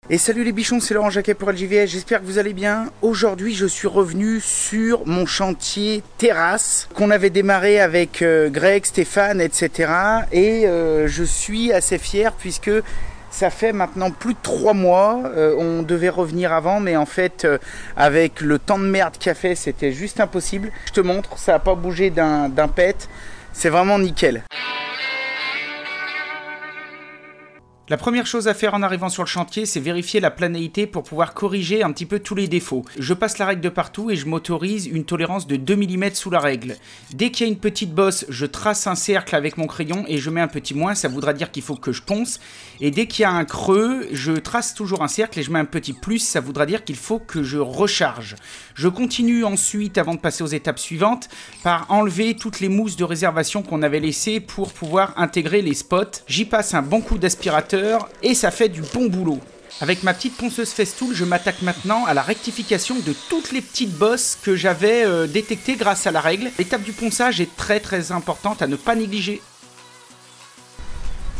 Et salut les bichons, c'est Laurent Jacquet pour LJVS, j'espère que vous allez bien. Aujourd'hui je suis revenu sur mon chantier terrasse qu'on avait démarré avec Greg, Stéphane, etc. Et je suis assez fier puisque ça fait maintenant plus de 3 mois. On devait revenir avant, mais en fait avec le temps de merde qu'a fait, c'était juste impossible. Je te montre, ça n'a pas bougé d'un pet, c'est vraiment nickel. La première chose à faire en arrivant sur le chantier, c'est vérifier la planéité pour pouvoir corriger un petit peu tous les défauts. Je passe la règle de partout et je m'autorise une tolérance de 2 mm sous la règle. Dès qu'il y a une petite bosse, je trace un cercle avec mon crayon et je mets un petit moins, ça voudra dire qu'il faut que je ponce. Et dès qu'il y a un creux, je trace toujours un cercle et je mets un petit plus, ça voudra dire qu'il faut que je recharge. Je continue ensuite, avant de passer aux étapes suivantes, par enlever toutes les mousses de réservation qu'on avait laissées pour pouvoir intégrer les spots. J'y passe un bon coup d'aspirateur et ça fait du bon boulot. Avec ma petite ponceuse Festool, je m'attaque maintenant à la rectification de toutes les petites bosses que j'avais détectées grâce à la règle. L'étape du ponçage est très importante à ne pas négliger.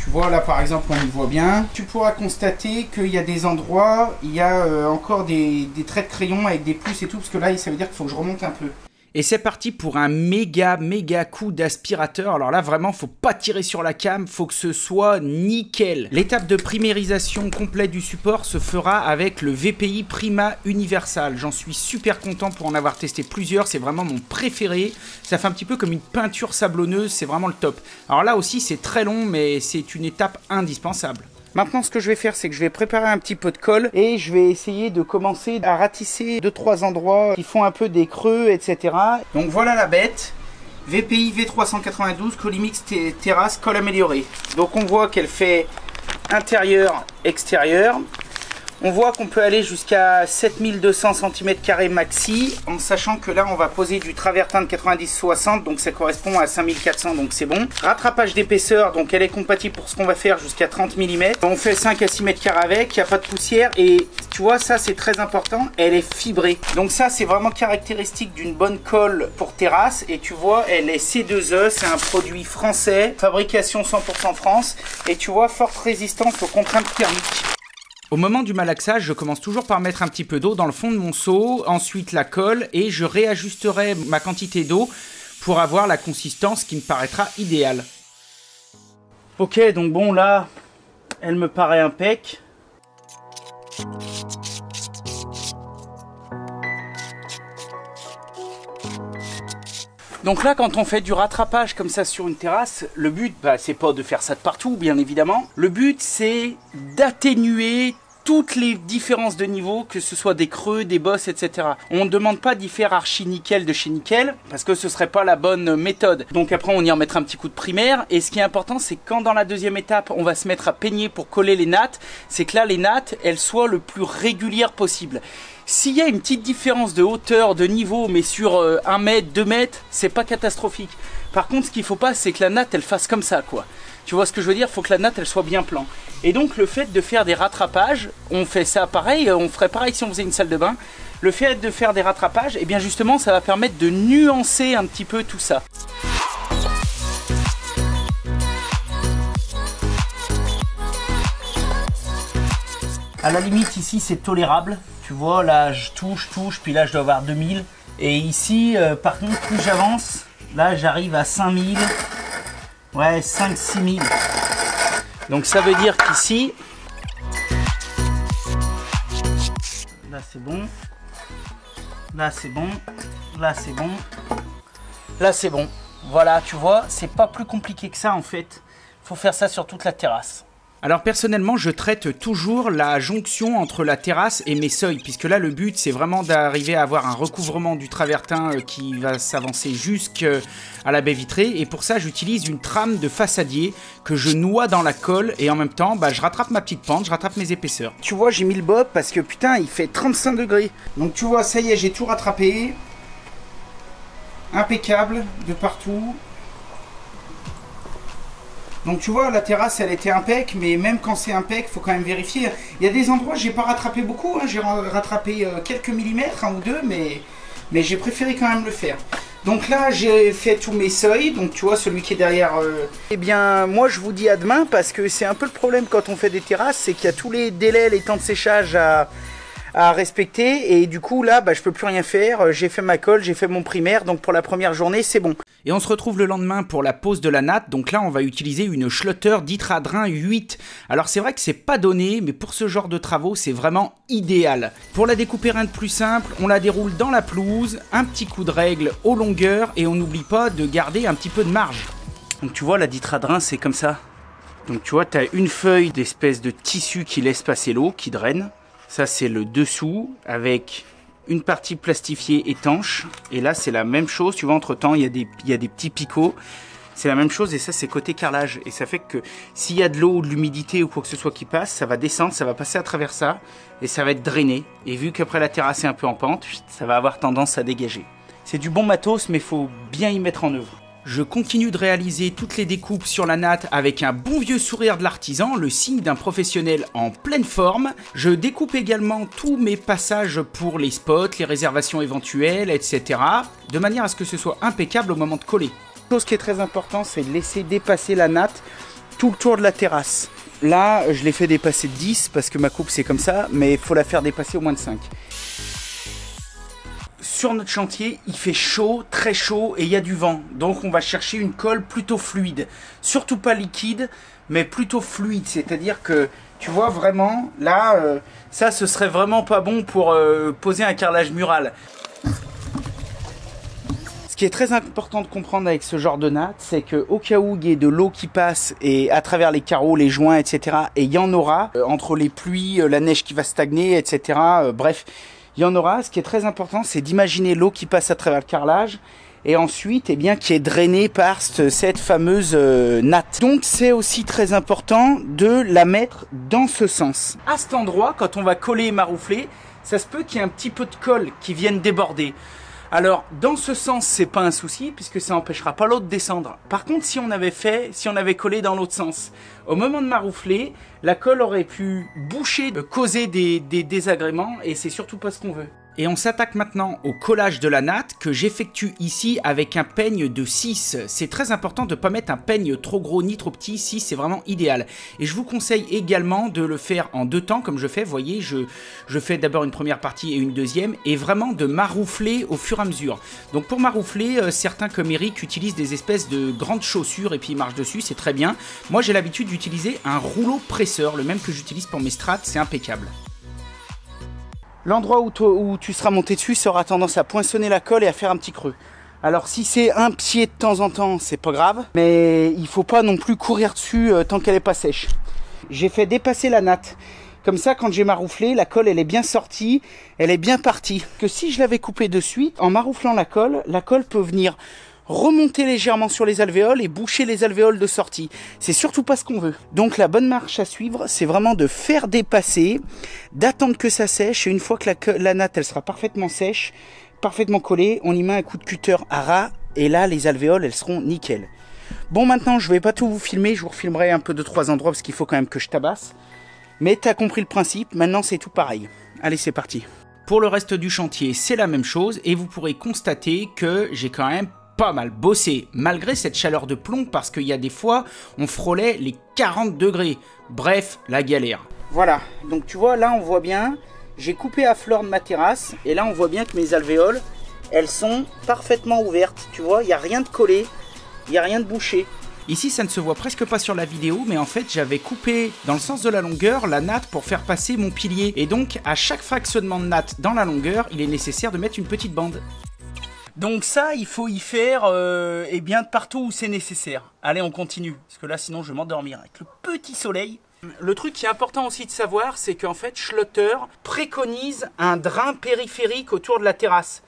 Tu vois là par exemple, on y voit bien. Tu pourras constater qu'il y a des endroits, il y a encore des traits de crayon avec des plus et tout, parce que là ça veut dire qu'il faut que je remonte un peu. Et c'est parti pour un méga coup d'aspirateur. Alors là vraiment faut pas tirer sur la cam, faut que ce soit nickel. L'étape de primérisation complète du support se fera avec le VPI Prima Universal. J'en suis super content pour en avoir testé plusieurs, c'est vraiment mon préféré. Ça fait un petit peu comme une peinture sablonneuse, c'est vraiment le top. Alors là aussi c'est très long mais c'est une étape indispensable. Maintenant, ce que je vais faire, c'est que je vais préparer un petit peu de colle et je vais essayer de commencer à ratisser 2-3 endroits qui font un peu des creux, etc. Donc voilà la bête. VPI V392 Colimix Terrasse colle améliorée. Donc on voit qu'elle fait intérieur, extérieur. On voit qu'on peut aller jusqu'à 7200 cm² maxi, en sachant que là on va poser du travertin de 90-60, donc ça correspond à 5400, donc c'est bon. Rattrapage d'épaisseur, donc elle est compatible pour ce qu'on va faire jusqu'à 30 mm. On fait 5 à 6 m² avec, il n'y a pas de poussière, et tu vois ça c'est très important, elle est fibrée. Donc ça c'est vraiment caractéristique d'une bonne colle pour terrasse, et tu vois elle est C2E, c'est un produit français, fabrication 100% France, et tu vois forte résistance aux contraintes thermiques. Au moment du malaxage, je commence toujours par mettre un petit peu d'eau dans le fond de mon seau, ensuite la colle et je réajusterai ma quantité d'eau pour avoir la consistance qui me paraîtra idéale. Ok, donc bon là, elle me paraît impec. Donc là, quand on fait du rattrapage comme ça sur une terrasse, le but, c'est pas de faire ça de partout, bien évidemment. Le but, c'est d'atténuer toutes les différences de niveau, que ce soit des creux, des bosses, etc. On ne demande pas d'y faire archi nickel de chez nickel, parce que ce serait pas la bonne méthode. Donc après, on y en mettra un petit coup de primaire. Et ce qui est important, c'est quand dans la deuxième étape, on va se mettre à peigner pour coller les nattes, c'est que là, les nattes, elles soient le plus régulières possible. S'il y a une petite différence de hauteur, de niveau, mais sur 1 mètre, 2 mètres, c'est pas catastrophique. Par contre, ce qu'il faut pas, c'est que la natte, elle fasse comme ça, quoi. Tu vois ce que je veux dire? Il faut que la natte, elle soit bien plan. Et donc, le fait de faire des rattrapages, on fait ça pareil, on ferait pareil si on faisait une salle de bain. Le fait de faire des rattrapages, et bien justement, ça va permettre de nuancer un petit peu tout ça. À la limite, ici, c'est tolérable. Tu vois, là, je touche, puis là, je dois avoir 2000. Et ici, par contre, plus j'avance, là, j'arrive à 5000. Ouais, 5-6 000. Donc, ça veut dire qu'ici, là, c'est bon. Là, c'est bon. Là, c'est bon. Là, c'est bon. Voilà, tu vois, c'est pas plus compliqué que ça, en fait. Faut faire ça sur toute la terrasse. Alors personnellement, je traite toujours la jonction entre la terrasse et mes seuils, puisque là le but c'est vraiment d'arriver à avoir un recouvrement du travertin qui va s'avancer jusqu'à la baie vitrée, et pour ça j'utilise une trame de façadier que je noie dans la colle, et en même temps je rattrape ma petite pente, je rattrape mes épaisseurs. Tu vois, j'ai mis le bob parce que putain il fait 35 degrés. Donc tu vois, ça y est, j'ai tout rattrapé. Impeccable de partout. Donc tu vois, la terrasse elle était impec, mais même quand c'est impec, il faut quand même vérifier. Il y a des endroits, j'ai pas rattrapé beaucoup, hein. J'ai rattrapé quelques millimètres, 1 ou 2, mais j'ai préféré quand même le faire. Donc là, j'ai fait tous mes seuils, donc tu vois, celui qui est derrière... Eh bien, moi, je vous dis à demain, parce que c'est un peu le problème quand on fait des terrasses, c'est qu'il y a tous les délais, les temps de séchage à respecter, et du coup, là, bah, je peux plus rien faire. J'ai fait ma colle, j'ai fait mon primaire, donc pour la première journée, c'est bon. Et on se retrouve le lendemain pour la pose de la natte, donc là, on va utiliser une Schluter d'Itradrin 8. Alors, c'est vrai que c'est pas donné, mais pour ce genre de travaux, c'est vraiment idéal. Pour la découper, rien de plus simple, on la déroule dans la pelouse, un petit coup de règle aux longueurs, et on n'oublie pas de garder un petit peu de marge. Donc tu vois, la d'Itradrin, c'est comme ça. Donc tu vois, tu as une feuille d'espèce de tissu qui laisse passer l'eau, qui draine. Ça, c'est le dessous, avec une partie plastifiée étanche. Et là, c'est la même chose. Tu vois, entre-temps, il y a des petits picots. C'est la même chose, et ça, c'est côté carrelage. Et ça fait que s'il y a de l'eau ou de l'humidité ou quoi que ce soit qui passe, ça va descendre, ça va passer à travers ça, et ça va être drainé. Et vu qu'après la terrasse est un peu en pente, ça va avoir tendance à dégager. C'est du bon matos, mais il faut bien y mettre en œuvre. Je continue de réaliser toutes les découpes sur la natte avec un bon vieux sourire de l'artisan, le signe d'un professionnel en pleine forme. Je découpe également tous mes passages pour les spots, les réservations éventuelles, etc. de manière à ce que ce soit impeccable au moment de coller. Chose qui est très important, c'est de laisser dépasser la natte tout le tour de la terrasse. Là, je l'ai fait dépasser 10 parce que ma coupe c'est comme ça, mais il faut la faire dépasser au moins de 5. Sur notre chantier, il fait chaud, très chaud, et il y a du vent. Donc on va chercher une colle plutôt fluide. Surtout pas liquide, mais plutôt fluide. C'est-à-dire que, tu vois vraiment, là, ça ce serait vraiment pas bon pour poser un carrelage mural. Ce qui est très important de comprendre avec ce genre de natte, c'est qu'au cas où il y ait de l'eau qui passe et à travers les carreaux, les joints, etc., et il y en aura, entre les pluies, la neige qui va stagner, etc., bref, il y en aura. Ce qui est très important, c'est d'imaginer l'eau qui passe à travers le carrelage et ensuite, eh bien, qui est drainée par cette fameuse natte. Donc, c'est aussi très important de la mettre dans ce sens. À cet endroit, quand on va coller et maroufler, ça se peut qu'il y ait un petit peu de colle qui vienne déborder. Alors, dans ce sens, c'est pas un souci, puisque ça n'empêchera pas l'eau de descendre. Par contre, si on avait collé dans l'autre sens, au moment de maroufler, la colle aurait pu boucher, causer des désagréments, et c'est surtout pas ce qu'on veut. Et on s'attaque maintenant au collage de la natte que j'effectue ici avec un peigne de 6. C'est très important de ne pas mettre un peigne trop gros ni trop petit, 6 c'est vraiment idéal. Et je vous conseille également de le faire en 2 temps comme je fais, vous voyez, je fais d'abord une première partie et une deuxième, et vraiment de maroufler au fur et à mesure. Donc pour maroufler, certains comme Eric utilisent des espèces de grandes chaussures et puis ils marchent dessus, c'est très bien. Moi j'ai l'habitude d'utiliser un rouleau presseur, le même que j'utilise pour mes strates, c'est impeccable. L'endroit où tu seras monté dessus, ça aura tendance à poinçonner la colle et à faire un petit creux. Alors si c'est un pied de temps en temps, c'est pas grave, mais il faut pas non plus courir dessus tant qu'elle est pas sèche. J'ai fait dépasser la natte. Comme ça, quand j'ai marouflé, la colle elle est bien sortie, elle est bien partie. Que si je l'avais coupée de suite, en marouflant la colle peut venir remonter légèrement sur les alvéoles et boucher les alvéoles de sortie. C'est surtout pas ce qu'on veut. Donc la bonne marche à suivre, c'est vraiment de faire dépasser, d'attendre que ça sèche, et une fois que la natte elle sera parfaitement sèche, parfaitement collée, on y met un coup de cutter à ras, et là les alvéoles elles seront nickel. Bon, maintenant je vais pas tout vous filmer, je vous refilmerai un peu de 3 endroits parce qu'il faut quand même que je tabasse. Mais t'as compris le principe, maintenant c'est tout pareil. Allez, c'est parti. Pour le reste du chantier, c'est la même chose, et vous pourrez constater que j'ai quand même pas mal bossé, malgré cette chaleur de plomb, parce qu'il y a des fois, on frôlait les 40 degrés. Bref, la galère. Voilà, donc tu vois, là on voit bien, j'ai coupé à fleur de ma terrasse, et là on voit bien que mes alvéoles, elles sont parfaitement ouvertes. Tu vois, il n'y a rien de collé, il n'y a rien de bouché. Ici, ça ne se voit presque pas sur la vidéo, mais en fait, j'avais coupé dans le sens de la longueur la natte pour faire passer mon pilier. Et donc, à chaque fractionnement de natte dans la longueur, il est nécessaire de mettre une petite bande. Donc ça, il faut y faire et bien de partout où c'est nécessaire. Allez, on continue, parce que là, sinon, je vais m'endormir avec le petit soleil. Le truc qui est important aussi de savoir, c'est qu'en fait, Schluter préconise un drain périphérique autour de la terrasse.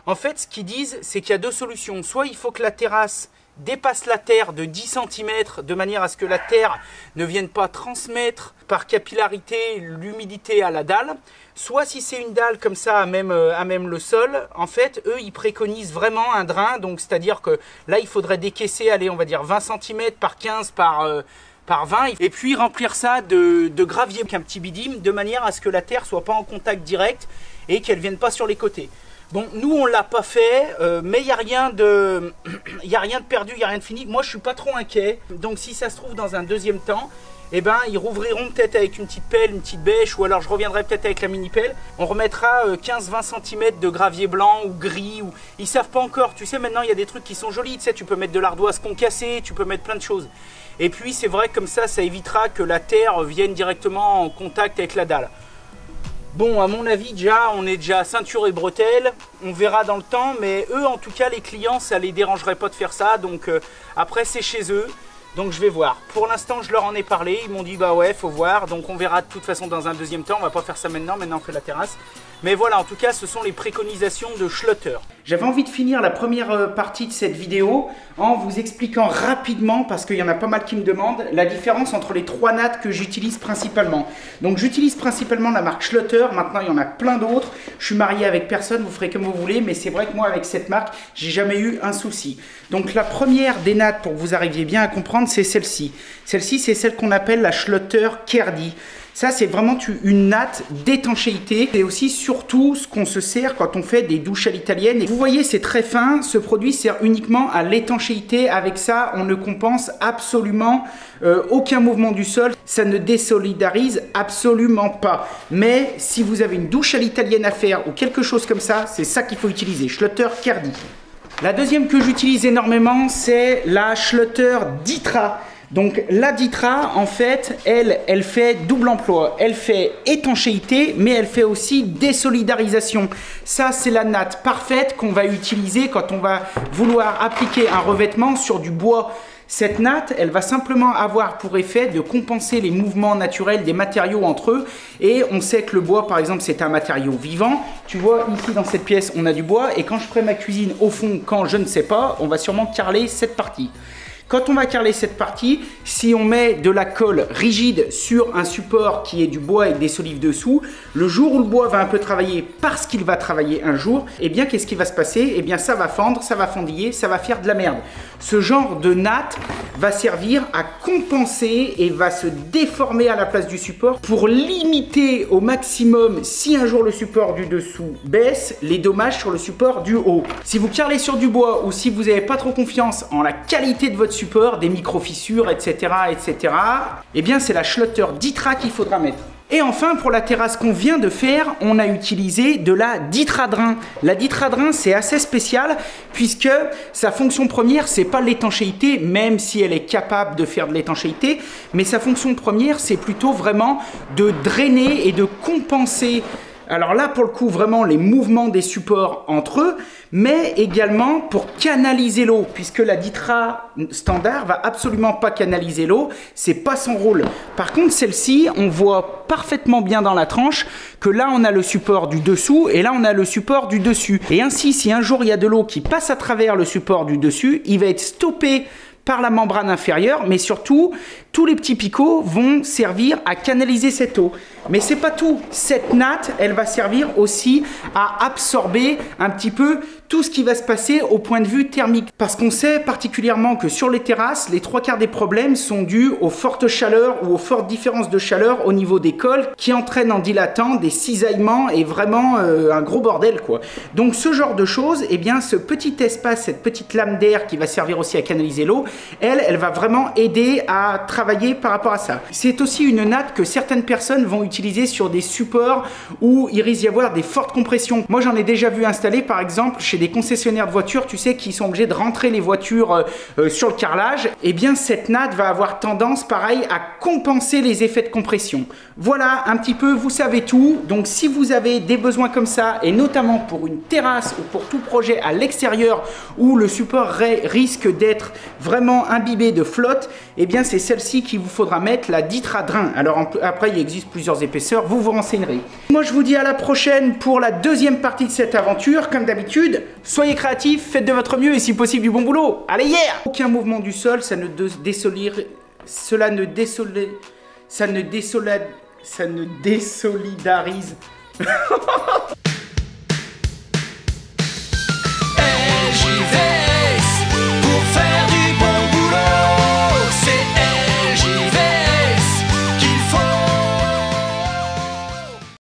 En fait, ce qu'ils disent, c'est qu'il y a 2 solutions. Soit il faut que la terrasse dépasse la terre de 10 cm de manière à ce que la terre ne vienne pas transmettre par capillarité l'humidité à la dalle. Soit si c'est une dalle comme ça à même le sol, en fait, eux, ils préconisent vraiment un drain. Donc, c'est-à-dire que là, il faudrait décaisser, allez, on va dire 20 cm par 15 par 20, et puis remplir ça de gravier avec un petit bidime, de manière à ce que la terre soit pas en contact direct et qu'elle vienne pas sur les côtés. Bon, nous on l'a pas fait, mais il n'y a rien de perdu, il n'y a rien de fini. Moi je suis pas trop inquiet, donc si ça se trouve dans un deuxième temps, eh ben, ils rouvriront peut-être avec une petite pelle, une petite bêche, ou alors je reviendrai peut-être avec la mini-pelle. On remettra 15-20 cm de gravier blanc ou gris, ou ils savent pas encore. Tu sais, maintenant il y a des trucs qui sont jolis, tu sais, tu peux mettre de l'ardoise concassée, tu peux mettre plein de choses. Et puis c'est vrai que comme ça évitera que la terre vienne directement en contact avec la dalle. Bon, à mon avis, déjà, on est déjà à ceinture et bretelles. On verra dans le temps, mais eux, en tout cas, les clients, ça les dérangerait pas de faire ça. Donc après, c'est chez eux. Donc je vais voir. Pour l'instant, je leur en ai parlé. Ils m'ont dit bah ouais, faut voir. Donc on verra de toute façon dans un deuxième temps. On va pas faire ça maintenant. Maintenant, on fait la terrasse. Mais voilà, en tout cas, ce sont les préconisations de Schlutter. J'avais envie de finir la première partie de cette vidéo en vous expliquant rapidement, parce qu'il y en a pas mal qui me demandent, la différence entre les trois nattes que j'utilise principalement. Donc j'utilise principalement la marque Schlutter. Maintenant, il y en a plein d'autres. Je suis marié avec personne, vous ferez comme vous voulez. Mais c'est vrai que moi, avec cette marque, j'ai jamais eu un souci. Donc la première des nattes, pour que vous arriviez bien à comprendre, c'est celle-ci. Celle-ci, c'est celle qu'on appelle la Schlutter Kerdi. Ça, c'est vraiment une natte d'étanchéité. C'est aussi surtout ce qu'on se sert quand on fait des douches à l'italienne. Et vous voyez, c'est très fin. Ce produit sert uniquement à l'étanchéité. Avec ça, on ne compense absolument aucun mouvement du sol. Ça ne désolidarise absolument pas. Mais si vous avez une douche à l'italienne à faire ou quelque chose comme ça, c'est ça qu'il faut utiliser. Schlutter Kerdi. La deuxième que j'utilise énormément, c'est la Schlutter Ditra. Donc la Ditra, en fait, elle fait double emploi. Elle fait étanchéité, mais elle fait aussi désolidarisation. Ça, c'est la natte parfaite qu'on va utiliser quand on va vouloir appliquer un revêtement sur du bois. Cette natte, elle va simplement avoir pour effet de compenser les mouvements naturels des matériaux entre eux. Et on sait que le bois, par exemple, c'est un matériau vivant. Tu vois, ici dans cette pièce, on a du bois. Et quand je ferai ma cuisine au fond, quand je ne sais pas, on va sûrement carreler cette partie. Quand on va carreler cette partie, si on met de la colle rigide sur un support qui est du bois avec des solives dessous, le jour où le bois va un peu travailler parce qu'il va travailler un jour, eh bien qu'est-ce qui va se passer? Eh bien ça va fendre, ça va fendiller, ça va faire de la merde. Ce genre de natte va servir à compenser et va se déformer à la place du support pour limiter au maximum, si un jour le support du dessous baisse, les dommages sur le support du haut. Si vous carrelez sur du bois ou si vous n'avez pas trop confiance en la qualité de votre support, des micro-fissures, etc., eh bien c'est la Schlutter Ditra qu'il faudra mettre. Et enfin, pour la terrasse qu'on vient de faire, on a utilisé de la Ditradrin. La Ditradrin, c'est assez spécial puisque sa fonction première, c'est pas l'étanchéité, même si elle est capable de faire de l'étanchéité, mais sa fonction première, c'est plutôt vraiment de drainer et de compenser. Alors là, pour le coup, vraiment les mouvements des supports entre eux, mais également pour canaliser l'eau, puisque la Ditra standard va absolument pas canaliser l'eau, c'est pas son rôle. Par contre, celle-ci, on voit parfaitement bien dans la tranche que là, on a le support du dessous et là, on a le support du dessus. Et ainsi, si un jour il y a de l'eau qui passe à travers le support du dessus, il va être stoppé par la membrane inférieure, mais surtout, tous les petits picots vont servir à canaliser cette eau. Mais c'est pas tout. Cette natte, elle va servir aussi à absorber un petit peu tout ce qui va se passer au point de vue thermique. Parce qu'on sait particulièrement que sur les terrasses, les 3/4 des problèmes sont dus aux fortes chaleurs ou aux fortes différences de chaleur au niveau des cols qui entraînent en dilatant des cisaillements et vraiment un gros bordel, quoi. Donc ce genre de choses, eh bien ce petit espace, cette petite lame d'air qui va servir aussi à canaliser l'eau, elle va vraiment aider à travailler par rapport à ça. C'est aussi une natte que certaines personnes vont utiliser sur des supports où il risque d'y avoir des fortes compressions. Moi j'en ai déjà vu installer par exemple chez des concessionnaires de voitures, tu sais, qui sont obligés de rentrer les voitures sur le carrelage. Eh bien cette natte va avoir tendance pareil à compenser les effets de compression. Voilà un petit peu, vous savez tout. Donc si vous avez des besoins comme ça, et notamment pour une terrasse ou pour tout projet à l'extérieur où le support risque d'être vraiment imbibé de flotte, eh bien c'est celle-ci qu'il vous faudra mettre, la Ditradrin. Alors après il existe plusieurs épaisseurs, vous vous renseignerez. Moi je vous dis à la prochaine pour la deuxième partie de cette aventure. Comme d'habitude, soyez créatifs, faites de votre mieux et si possible du bon boulot. Allez, yeah! Aucun mouvement du sol, ça ne désolidarise